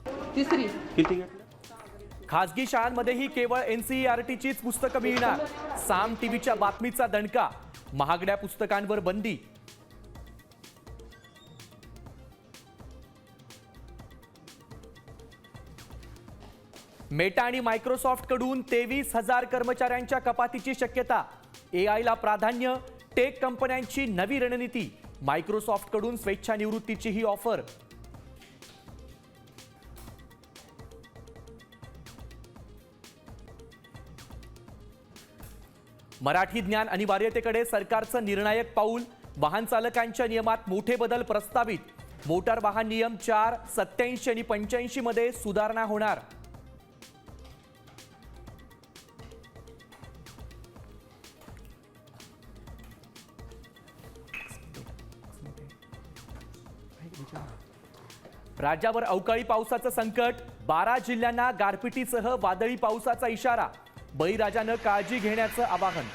तिसरी. किती घेतलं? खासगी शाळांमध्येही केवळ NCERTचीच पुस्तकं मिळणार. साम टीव्हीच्या बातमीचा दणका. महागड्या पुस्तकांवर बंदी. मेटा आणि मायक्रोसॉफ्ट कडून 23,000 कर्मचाऱ्यांच्या कपातीची शक्यता. AI ला प्राधान्य. टेक कंपन्यांची नवी रणनीती. मायक्रोसॉफ्ट कडून स्वेच्छानिवृत्तीची ही ऑफर. मराठी ज्ञान अनिवार्यतेकडे सरकारचं निर्णायक पाऊल. वाहन चालकांच्या नियमात मोठे बदल प्रस्तावित. मोटार वाहन नियम 4, 87 आणि 85 मध्ये सुधारणा होणार. राज्यावर अवकाळी पावसाचं संकट. 12 जिल्ह्यांना गारपिटीसह वादळी पावसाचा इशारा. बळीराजानं काळजी घेण्याचं आवाहन.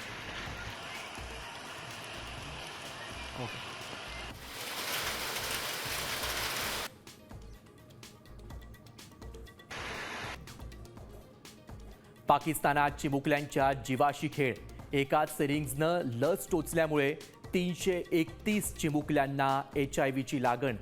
पाकिस्तानात चिमुकल्यांच्या जीवाशी खेळ. एकाच सिरिंजनं लस टोचल्यामुळे 331 चिमुकल्यांना HIV लागण.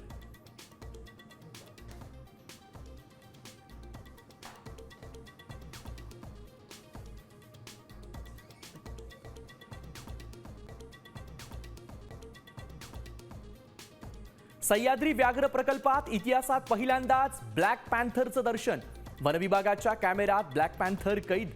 सह्याद्री व्याघ्र प्रकल्पात इतिहासात पहिल्यांदाच ब्लॅक पॅन्थरचं दर्शन. वनविभागाच्या कॅमेऱ्यात ब्लॅक पॅन्थर कैद.